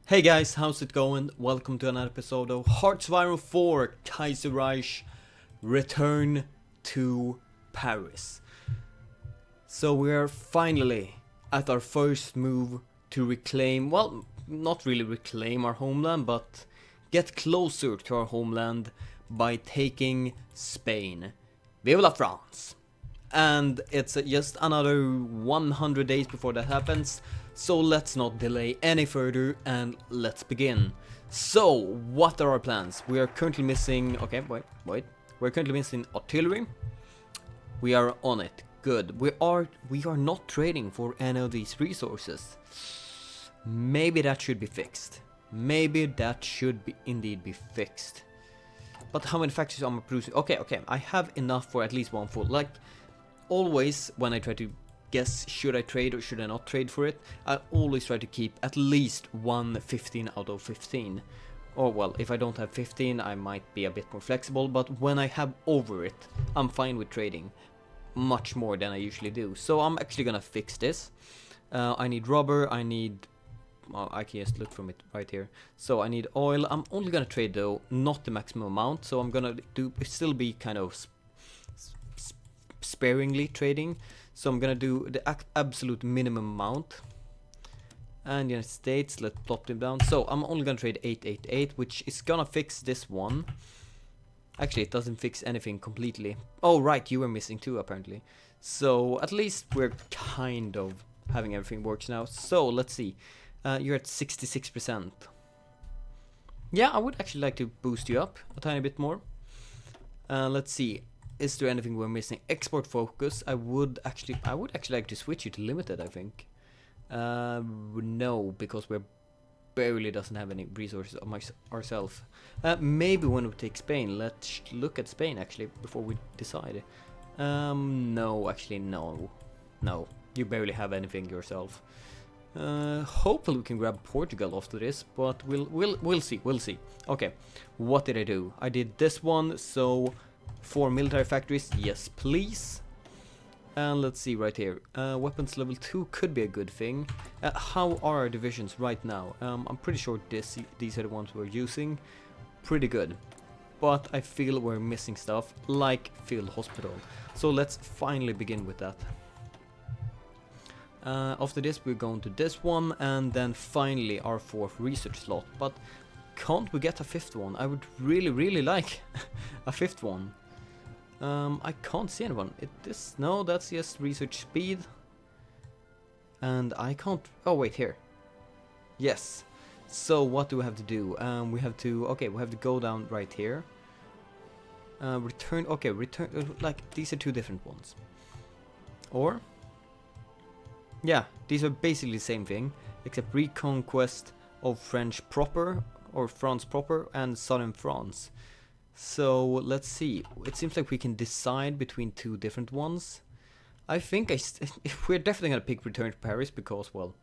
Hey guys, how's it going? Welcome to another episode of HoI4 Kaiserreich Return to Paris. So we are finally at our first move to reclaim, well, not really reclaim our homeland, but get closer to our homeland by taking Spain. Vive la France! And it's just another 100 days before that happens. So let's not delay any further and let's begin. So, what are our plans? We are currently missing... Okay, wait. We're currently missing artillery. We are on it. Good. We are not trading for any of these resources. Maybe that should be fixed. Maybe that should be indeed be fixed. But how many factories am I producing? Okay. I have enough for at least one full. Like, always when I try to guess should I trade or should I not trade for it, I always try to keep at least one 15 out of 15. Or well, if I don't have 15 I might be a bit more flexible, but when I have over it I'm fine with trading much more than I usually do. So I'm actually gonna fix this. I need rubber, I need... well, I can just look from it right here. So I need oil. I'm only gonna trade though not the maximum amount, so I'm gonna still be kind of sparingly trading. So I'm gonna do the absolute minimum amount. And United States, let's plop them down. So I'm only gonna trade 888, which is gonna fix this one. Actually, it doesn't fix anything completely. Oh right, you were missing too apparently. So at least we're kind of having everything works now. So let's see. You're at 66%. Yeah, I would actually like to boost you up a tiny bit more. Let's see. Is there anything we're missing? Export focus. I would actually like to switch you to limited, I think. No, because we're barely doesn't have any resources ourselves. Maybe when we take Spain, let's look at Spain actually before we decide. No, actually no. No, you barely have anything yourself. Hopefully we can grab Portugal after this, but we'll see. Okay, what did I do? I did this one, so 4 military factories, yes please. And let's see right here. Weapons level 2 could be a good thing. How are our divisions right now? I'm pretty sure these are the ones we're using. Pretty good. But I feel we're missing stuff, like field hospital. So let's finally begin with that. After this we're going to this one, and then finally our 4th research slot. But can't we get a 5th one? I would really like a 5th one. I can't see anyone. No, that's just research speed. And I can't... oh wait, here. Yes. So what do we have to do? We have to go down right here. Return, like these are two different ones. Or... yeah, these are basically the same thing, except reconquest of French proper, or France proper, and southern France. So let's see. It seems like we can decide between two different ones. I think we're definitely gonna pick Return to Paris because, well,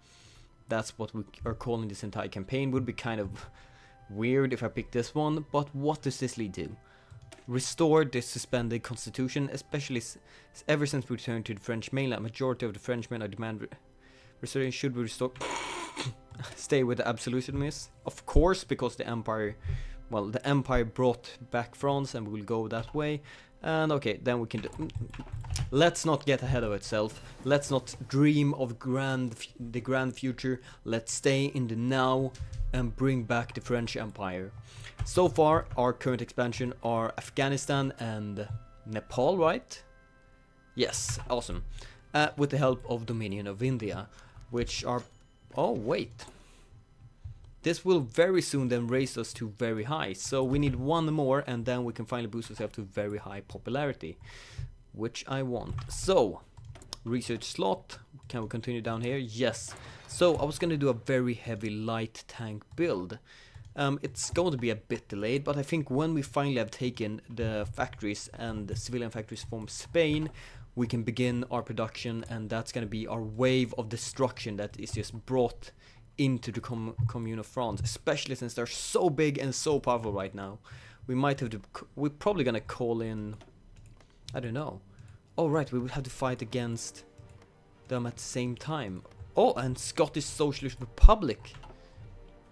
that's what we are calling this entire campaign. Would be kind of weird if I pick this one. But what does this lead to? Restore the suspended constitution, especially ever since we returned to the French mainland. Majority of the Frenchmen are demand restoring. Should we restore? Stay with the absolutionists, of course, because the empire. Well, the empire brought back France, and we'll go that way. And okay, then we can do... let's not get ahead of itself. Let's not dream of the grand future. Let's stay in the now and bring back the French Empire. So far, our current expansion are Afghanistan and Nepal, right? Yes, awesome. With the help of Dominion of India, which are... oh, wait. This will very soon then raise us to very high. So we need one more, and then we can finally boost ourselves to very high popularity, which I want. So, research slot. Can we continue down here? Yes. So I was going to do a very heavy light tank build. It's going to be a bit delayed, but I think when we finally have taken the factories and the civilian factories from Spain, we can begin our production, and that's going to be our wave of destruction that is just brought into the Commune of France, especially since they're so big and so powerful right now. We might have to... we're probably going to call in... I don't know. Oh right, we would have to fight against them at the same time. Oh, and Scottish Socialist Republic.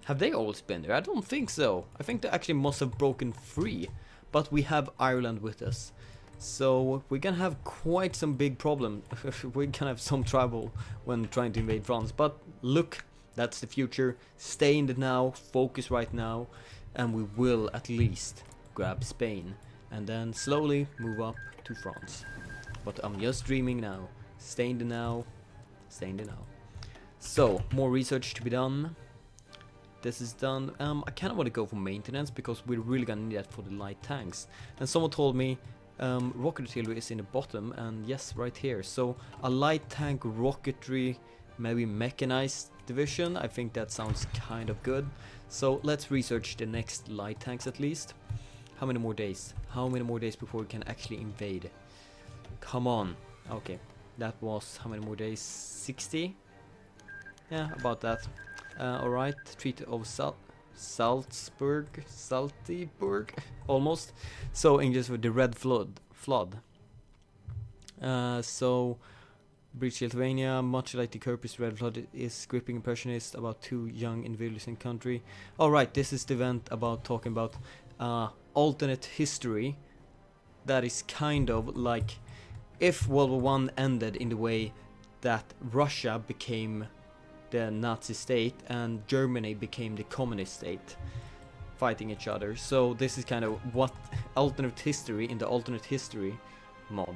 Have they always been there? I don't think so. I think they actually must have broken free. But we have Ireland with us. So we're gonna have quite some big problem. We're gonna have some trouble when trying to invade France. But look, that's the future. Stay in the now, focus right now, and we will at least grab Spain. And then slowly move up to France. But I'm just dreaming now. Stay in the now, stay in the now. So, more research to be done. This is done. I kind of want to go for maintenance because we're really gonna need that for the light tanks. And someone told me rocket artillery is in the bottom, and yes, right here. So a light tank rocketry, maybe mechanized division. I think that sounds kind of good. So let's research the next light tanks at least. How many more days? How many more days before we can actually invade? Come on. Okay, that was how many more days? 60? Yeah, about that. Alright, Treaty of Salzburg, almost. So English with the Red Flood. So British Lithuania, much like the Kerpis, Red Flood is gripping impressionist about two young individuals in country. Alright, this is the event about talking about alternate history. That is kind of like if World War One ended in the way that Russia became the Nazi state and Germany became the communist state, fighting each other. So this is kind of what alternate history in the alternate history mod.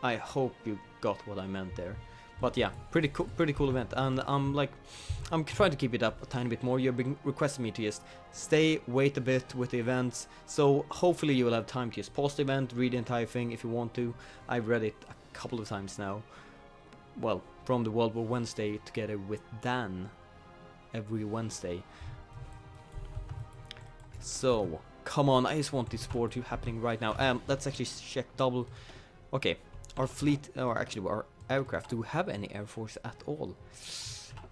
I hope you got what I meant there. But yeah, pretty cool event, and I'm trying to keep it up a tiny bit more. You've been requesting me to just wait a bit with the events, so hopefully you will have time to just pause the event, read the entire thing if you want to. I've read it a couple of times now. Well, from the World War Wednesday together with Dan every Wednesday. So come on, I just want this sport to happening right now. Let's actually check double. Okay, our fleet, or actually our aircraft, do we have any air force at all?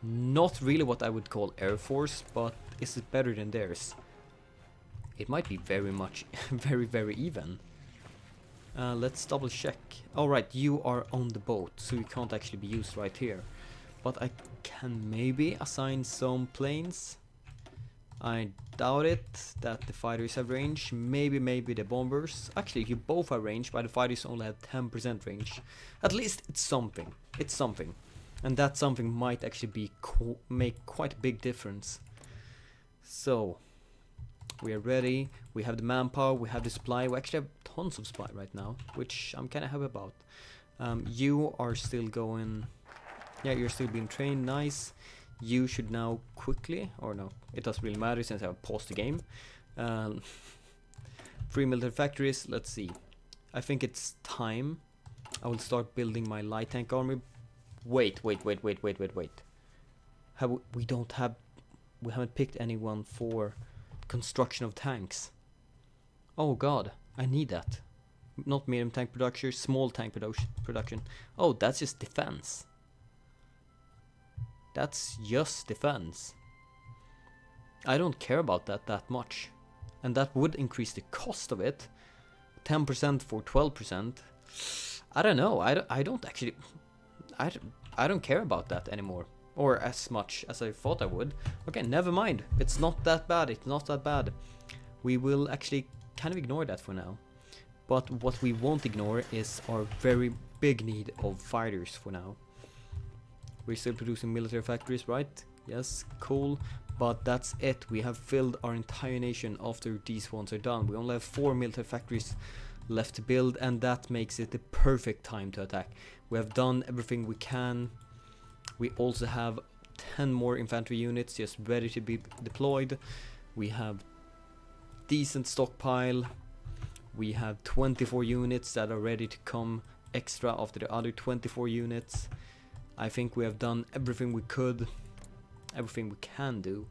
Not really what I would call air force, but is it better than theirs? It might be very much very even. Let's double check. Alright, you are on the boat, so you can't actually be used right here. But I can maybe assign some planes. I doubt it that the fighters have range. Maybe the bombers. Actually, you both have range, but the fighters only have 10% range. At least it's something. It's something. And that something might actually be make quite a big difference. So we are ready. We have the manpower. We have the supply. We actually have tons of supply right now, which I'm kind of happy about. You are still going. Yeah, you're still being trained. Nice. You should now quickly, or no, it doesn't really matter since I've paused the game. 3 military factories. Let's see. I think it's time. I will start building my light tank army. Wait. We haven't picked anyone for construction of tanks. Oh god, I need that. Not medium tank production, small tank production. Oh, that's just defense. That's just defense. I don't care about that much. And that would increase the cost of it. 10% for 12%. I don't know. I don't actually... I don't care about that anymore. Or as much as I thought I would. Okay, never mind. It's not that bad. It's not that bad. We will actually kind of ignore that for now. But what we won't ignore is our very big need of fighters for now. We're still producing military factories, right? Yes, cool. But that's it. We have filled our entire nation after these ones are done. We only have 4 military factories left to build, and that makes it the perfect time to attack. We have done everything we can. We also have 10 more infantry units just ready to be deployed. We have decent stockpile. We have 24 units that are ready to come extra after the other 24 units. I think we have done everything we could, everything we can do,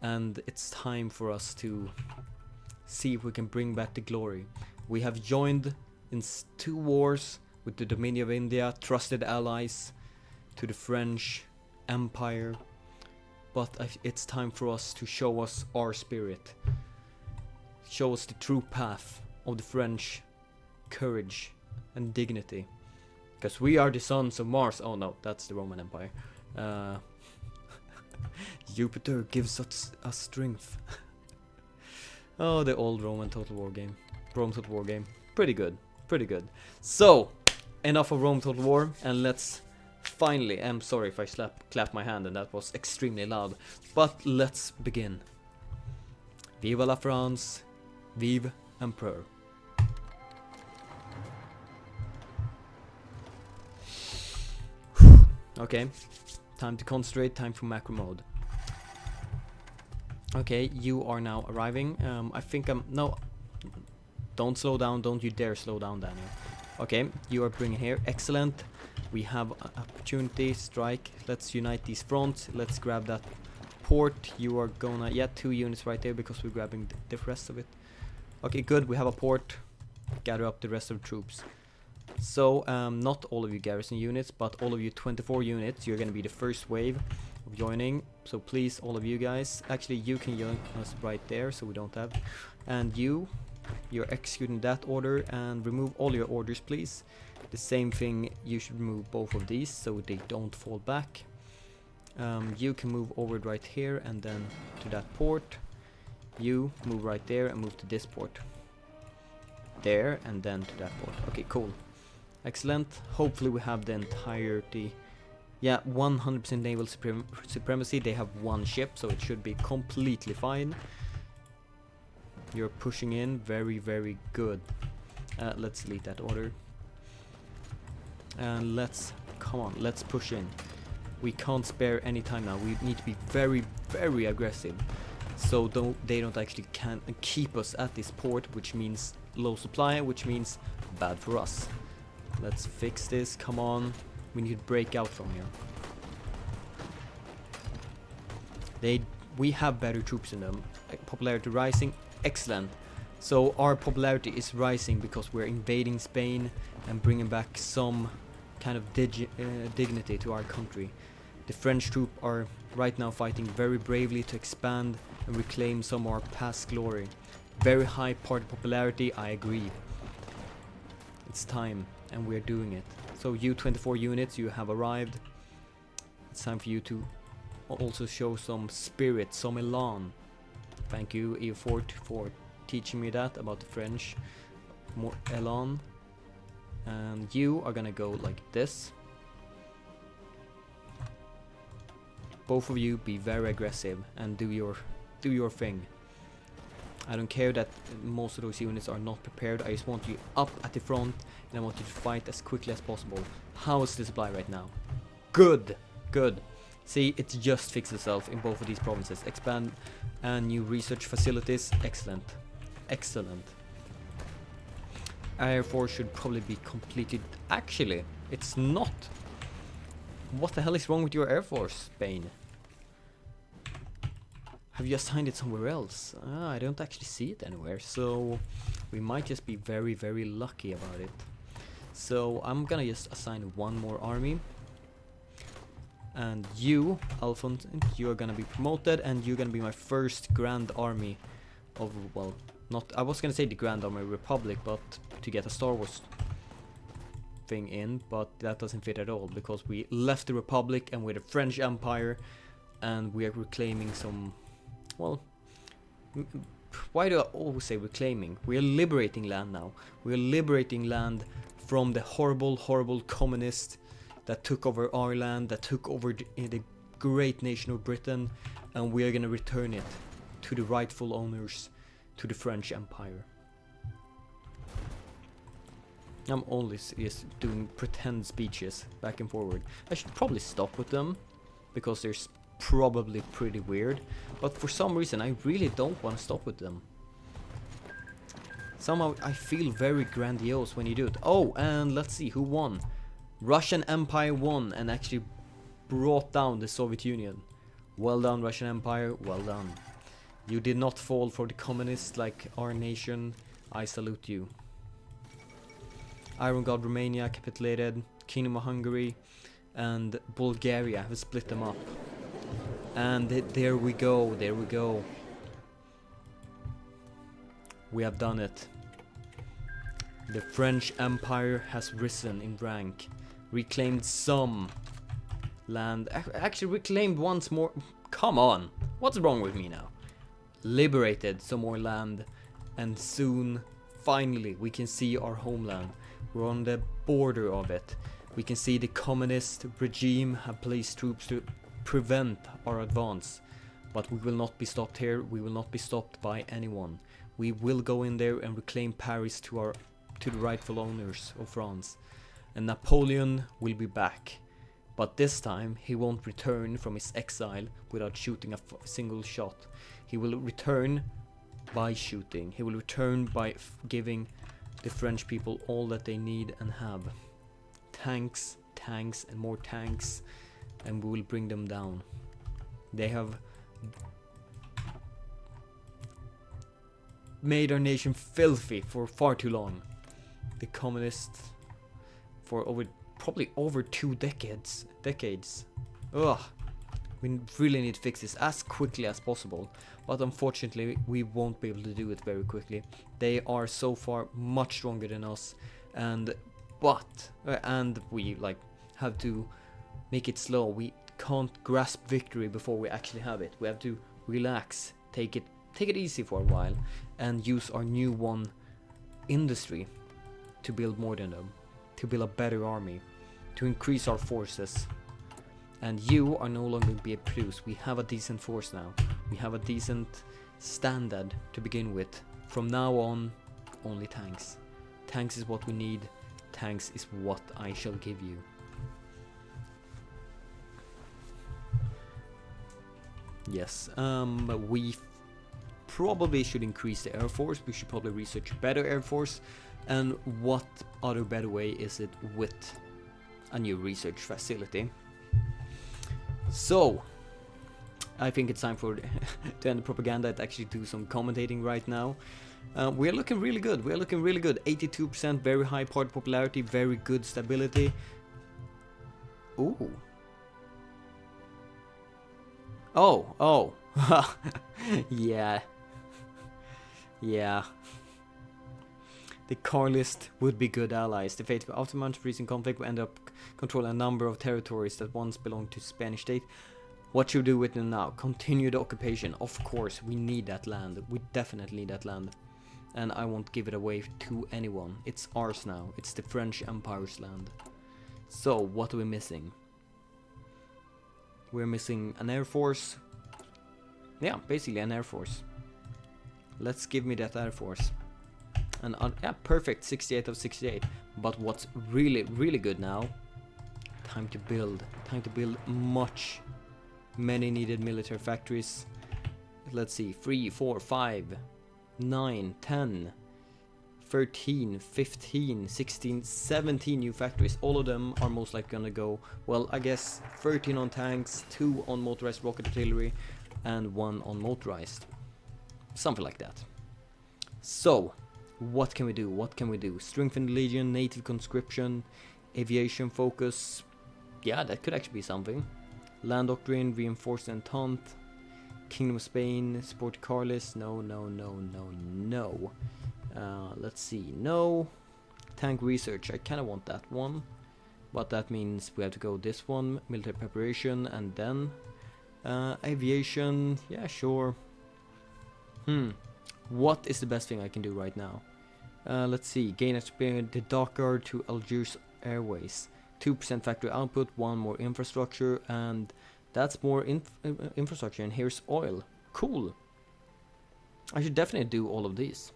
and it's time for us to see if we can bring back the glory. We have joined in 2 wars with the Dominion of India, trusted allies to the French Empire, but it's time for us to show us our spirit, show us the true path of the French courage and dignity. Because we are the sons of Mars. Oh no, that's the Roman Empire. Jupiter gives us strength. Oh, the old Roman Total War game. Rome Total War game. Pretty good. Pretty good. So, enough of Rome Total War, and let's finally, I'm sorry if I clapped my hand and that was extremely loud, but let's begin. Vive la France. Vive Empereur. Okay, time to concentrate, time for macro mode. Okay, you are now arriving. I think no, don't slow down, don't you dare slow down, Daniel. Okay, you are bringing here, excellent. We have opportunity, strike, let's unite these fronts, let's grab that port. You are gonna, yeah, 2 units right there because we're grabbing the rest of it. Okay, good, we have a port, gather up the rest of the troops. So, not all of you garrison units, but all of you 24 units, you're gonna be the first wave of joining. So please, all of you guys, actually you can join us right there, so we don't have. And you're executing that order, and remove all your orders, please. The same thing, you should remove both of these, so they don't fall back. You can move over right here, and then to that port. You move right there, and move to this port. There, and then to that port. Okay, cool. Excellent. Hopefully we have the entirety. Yeah, 100% naval supremacy. They have 1 ship, so it should be completely fine. You're pushing in. Very, very good. Let's delete that order. And come on, let's push in. We can't spare any time now. We need to be very, very aggressive. So they don't actually keep us at this port, which means low supply, which means bad for us. Let's fix this, come on. We need to break out from here. We have better troops in them. Popularity rising, excellent. So our popularity is rising because we're invading Spain and bringing back some kind of dignity to our country. The French troops are right now fighting very bravely to expand and reclaim some of our past glory. Very high party popularity, I agree. It's time, and we're doing it. So you 24 units, you have arrived. It's time for you to also show some spirit, some elan. Thank you, HoI4, for teaching me that about the French. More elan. And you are gonna go like this. Both of you be very aggressive and do your thing. I don't care that most of those units are not prepared. I just want you up at the front, and I want you to fight as quickly as possible. How is the supply right now? Good, good. See, it just fixed itself in both of these provinces. Expand and new research facilities. Excellent, excellent. Air Force should probably be completed. Actually, it's not. What the hell is wrong with your Air Force, Spain? Have you assigned it somewhere else? I don't actually see it anywhere, so we might just be very, very lucky about it. So I'm gonna just assign 1 more army. And you, Alphonse, you are gonna be promoted, and you're gonna be my first Grand Army of, well, not, I was gonna say the Grand Army Republic, but to get a Star Wars thing in, but that doesn't fit at all, because we left the Republic and we're the French Empire, and we are reclaiming some, well, why do I always say reclaiming? We are liberating land now. We are liberating land from the horrible, horrible communists that took over our land, that took over the great nation of Britain, and we are gonna return it to the rightful owners, to the French Empire. I'm always just doing pretend speeches back and forward. I should probably stop with them, because they're probably pretty weird, but for some reason I really don't want to stop with them. Somehow I feel very grandiose when you do it. Oh, and let's see who won. Russian Empire won and actually brought down the Soviet Union. Well done, Russian Empire, well done. You did not fall for the communists like our nation. I salute you. Iron God Romania capitulated, Kingdom of Hungary and Bulgaria have split them up. And there we go, there we go. We have done it. The French Empire has risen in rank, reclaimed some land, actually reclaimed once more, Come on, what's wrong with me now? Liberated some more land, and soon, finally, we can see our homeland. We're on the border of it. We can see the communist regime have placed troops to prevent our advance. But we will not be stopped here. We will not be stopped by anyone. We will go in there and reclaim Paris to the rightful owners of France. And Napoleon will be back. But this time he won't return from his exile without shooting a single shot. He will return by shooting. He will return by giving the French people all that they need and have. Tanks, tanks and more tanks, and we will bring them down. They have made our nation filthy for far too long. The communists for probably over 2 decades. Ugh. We really need to fix this as quickly as possible, but unfortunately we won't be able to do it very quickly. They are so far much stronger than us, and we like have to make it slow. We can't grasp victory before we actually have it. We have to relax, take it easy for a while, and use our new one industry to build more than them, to build a better army, to increase our forces. And you are no longer being produced. We have a decent force now. We have a decent standard to begin with. From now on, only tanks. Tanks is what we need. Tanks is what I shall give you. Yes, we probably should increase the air force. We should probably research better air force. And what other better way is it with a new research facility? So, I think it's time for to end the propaganda and actually do some commentating right now. We're looking really good. 82%, very high party popularity, very good stability. Ooh. Oh. Yeah. The Carlist would be good allies. The fate of after freezing conflict will end up controlling a number of territories that once belonged to Spanish state. What should we do with them now? Continue the occupation. Of course, we need that land. We definitely need that land. And I won't give it away to anyone. It's ours now. It's the French Empire's land. So, what are we missing? We're missing an air force. Yeah, basically an air force. Let's give me that air force. And yeah, perfect, 68 of 68. But what's really good now? Time to build many needed military factories. Let's see, 3, 4, 5, 9, 10, 13, 15, 16, 17 new factories. All of them are most likely gonna go, well, I guess 13 on tanks, 2 on motorized rocket artillery, and 1 on motorized. Something like that. So, what can we do? Strengthen the legion, native conscription, aviation focus. Yeah, that could actually be something. Land doctrine, reinforced Entente, Kingdom of Spain, support Carlist. No. Let's see. No. Tank research. I kind of want that one, but that means we have to go this one. Military preparation, and then aviation. Yeah, sure. What is the best thing I can do right now? Let's see. Gain experience. The Dakar to Algiers Airways. 2% factory output, 1 more infrastructure, and that's more infrastructure, and here's oil. Cool. I should definitely do all of these,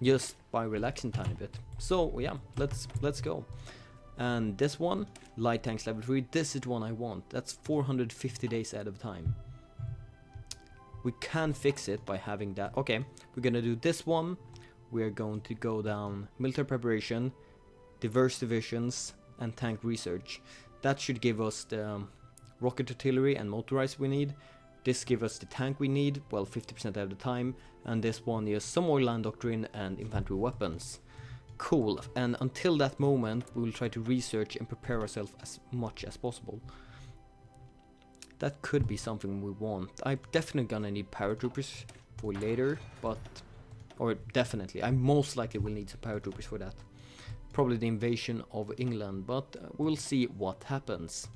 just by relaxing a tiny bit. So yeah, let's go. And this one, light tanks level 3, this is the one I want. That's 450 days ahead of time. We can fix it by having that. Okay, we're gonna do this one. We're going to go down military preparation, diverse divisions, and tank research. That should give us the rocket artillery and motorized we need. This gives us the tank we need, well, 50% at a time. And this one is some more land doctrine and infantry weapons. Cool. And until that moment, we will try to research and prepare ourselves as much as possible. That could be something we want. I'm definitely gonna need paratroopers for later, or definitely, I most likely will need some paratroopers for that. Probably the invasion of England, but we'll see what happens.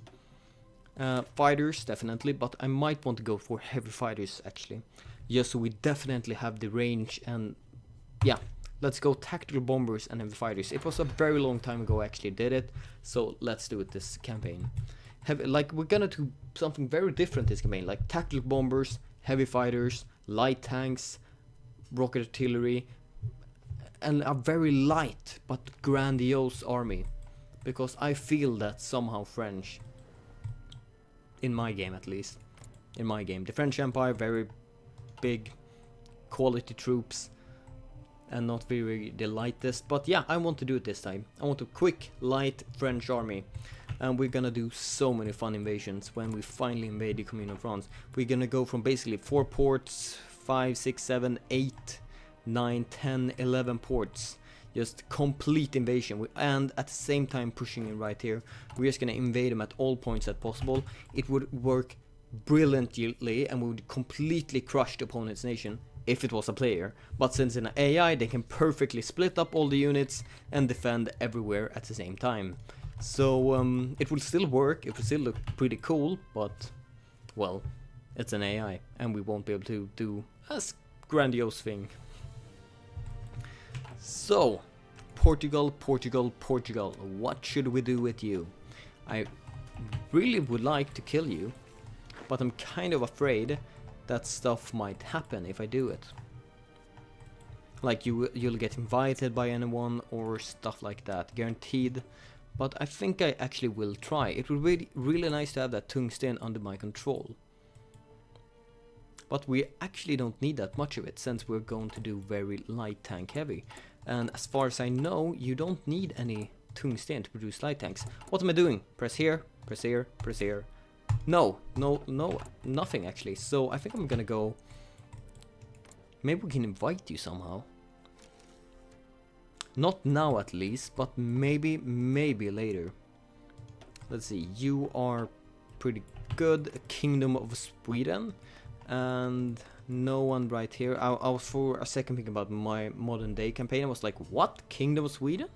Fighters, definitely, but I might want to go for heavy fighters, actually. Just so we definitely have the range, and yeah, let's go tactical bombers and heavy fighters. It was a very long time ago I actually did it, so let's do it this campaign. Like, we're gonna do something very different this campaign, like tactical bombers, heavy fighters, light tanks, rocket artillery, and a very light but grandiose army. Because I feel that somehow French, in my game at least, in my game, the French Empire, very big, quality troops, and not very the lightest. But yeah, I want to do it this time. I want a quick, light French army. And we're gonna do so many fun invasions when we finally invade the Commune of France. We're gonna go from basically 4 ports, 5, 6, 7, 8, 9, 10, 11 ports. Just complete invasion, and at the same time pushing in right here. We're just gonna invade them at all points as possible. It would work brilliantly, and we would completely crush the opponent's nation if it was a player. But since in an AI, they can perfectly split up all the units and defend everywhere at the same time. So it will still work, it will still look pretty cool, but well, it's an AI, and we won't be able to do a grandiose thing. So, Portugal, Portugal, Portugal, what should we do with you? I really would like to kill you, but I'm kind of afraid that stuff might happen if I do it. Like you'll get invited by anyone or stuff like that, guaranteed. But I think I actually will try. It would be really nice to have that tungsten under my control. But we actually don't need that much of it, since we're going to do very light tank heavy. And as far as I know, you don't need any tungsten to produce light tanks. What am I doing? Press here, press here, press here. No, nothing actually. So I think I'm gonna go... Maybe we can invite you somehow. Not now at least, but maybe later. Let's see, you are pretty good. Kingdom of Sweden. And no one right here. I was for a second thinking about my modern day campaign. I was like, what? Kingdom of Sweden?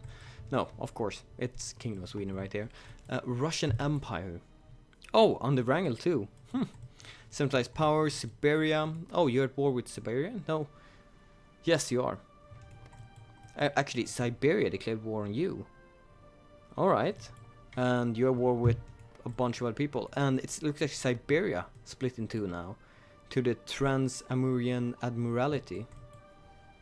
No, of course, it's Kingdom of Sweden right here. Russian Empire. Oh, on the Wrangel too. Centralized power, Siberia. Oh, you're at war with Siberia? No. Yes, you are. Actually, Siberia declared war on you. Alright. And you're at war with a bunch of other people. And it looks like Siberia split in two now. To the Trans-Amurian Admiralty.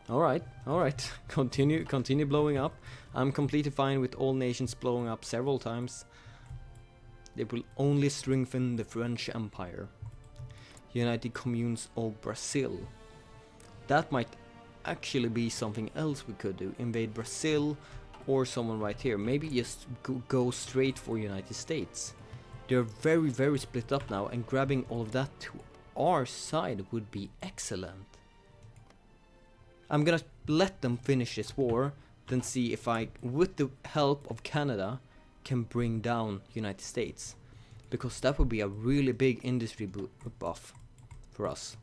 Alright, alright. Continue blowing up. I'm completely fine with all nations blowing up several times. It will only strengthen the French Empire. United Communes of Brazil. That might actually be something else we could do. Invade Brazil or someone right here. Maybe just go straight for United States. They're very split up now, and grabbing all of that to our side would be excellent. I'm gonna let them finish this war, then see if I, with the help of Canada, can bring down United States. Because that would be a really big industry buff for us.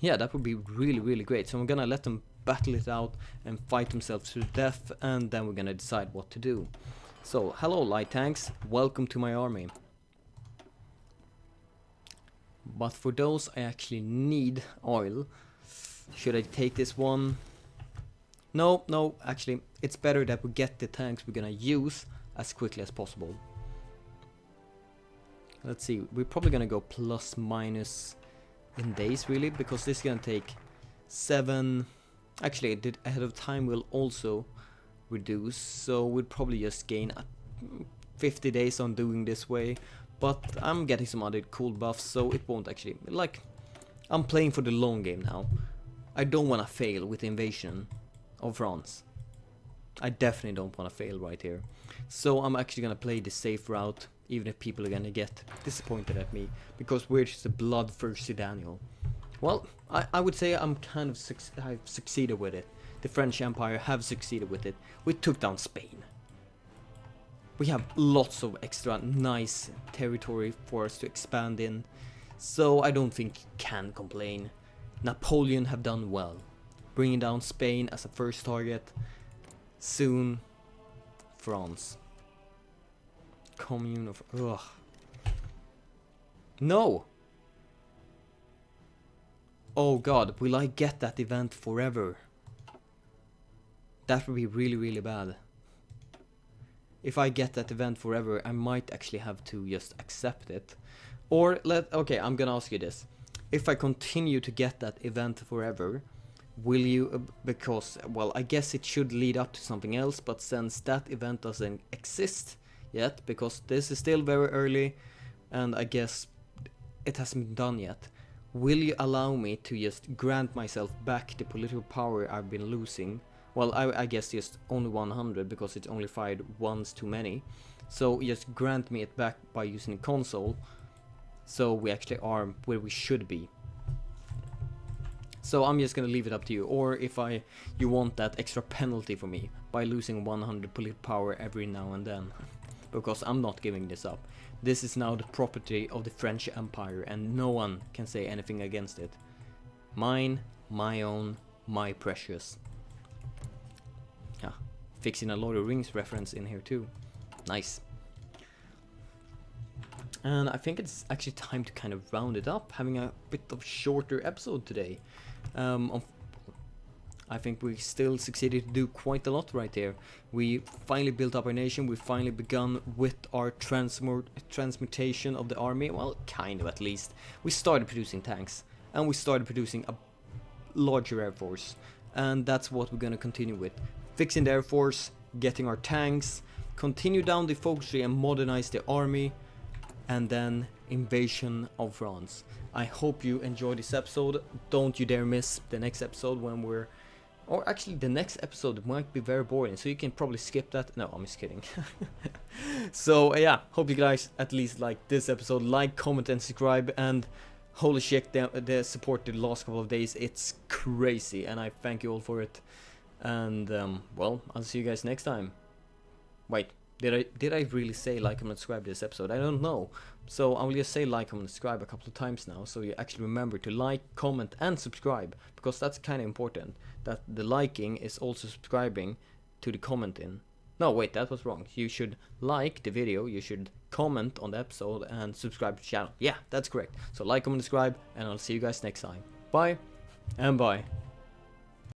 Yeah, that would be really great. So I'm gonna let them battle it out and fight themselves to death, and then we're gonna decide what to do. So, hello light tanks, welcome to my army. But for those I actually need oil. Should I take this one? No, actually it's better that we get the tanks we're gonna use as quickly as possible. Let's see, we're probably gonna go plus minus in days really, because this is gonna take 7. Actually, the ahead of time will also reduce, so we'll probably just gain 50 days on doing this way. But I'm getting some other cool buffs, so it won't actually, like, I'm playing for the long game now. I don't want to fail with the invasion of France. I definitely don't want to fail right here. So I'm actually gonna play the safe route, even if people are gonna get disappointed at me, because we're just a bloodthirsty Daniel. Well, I would say I'm kind of I've succeeded with it. The French Empire have succeeded with it. We took down Spain. We have lots of extra nice territory for us to expand in, so I don't think you can complain. Napoleon have done well, bringing down Spain as a first target. Soon, France. Commune of... Ugh. No! Oh god, will I get that event forever? That would be really, really bad. If I get that event forever, I might actually have to just accept it. Or okay, I'm gonna ask you this. If I continue to get that event forever, will you, because, well, I guess it should lead up to something else, but since that event doesn't exist yet, because this is still very early, and I guess it hasn't been done yet, will you allow me to just grant myself back the political power I've been losing? Well, I guess just only 100, because it's only fired once too many. So just grant me it back by using a console, so we actually are where we should be. So I'm just gonna leave it up to you, or if you want that extra penalty for me by losing 100 political power every now and then, because I'm not giving this up. This is now the property of the French Empire, and no one can say anything against it. Mine, my own, my precious. Fixing a Lord of the Rings reference in here too. Nice. And I think it's actually time to kind of round it up, having a bit of shorter episode today. I think we still succeeded to do quite a lot right here. We finally built up our nation, we finally begun with our transmutation of the army, well, kind of at least. We started producing tanks, and we started producing a larger air force, and that's what we're gonna continue with. Fixing the air force, getting our tanks, continue down the focus tree and modernize the army, and then invasion of France. I hope you enjoyed this episode. Don't you dare miss the next episode when we're... Or actually the next episode might be very boring, so you can probably skip that. No, I'm just kidding. So yeah, hope you guys at least like this episode. Like, comment and subscribe, and holy shit, the support the last couple of days, it's crazy, and I thank you all for it. And well, I'll see you guys next time. Wait, did I really say like, comment, subscribe this episode? I don't know. So I will just say like, comment, subscribe a couple of times now, so you actually remember to like, comment and subscribe, because that's kind of important. That the liking is also subscribing to the commenting. No, wait, that was wrong. You should like the video, you should comment on the episode, and subscribe to the channel. Yeah, that's correct. So like, comment, subscribe, and I'll see you guys next time. Bye, and bye.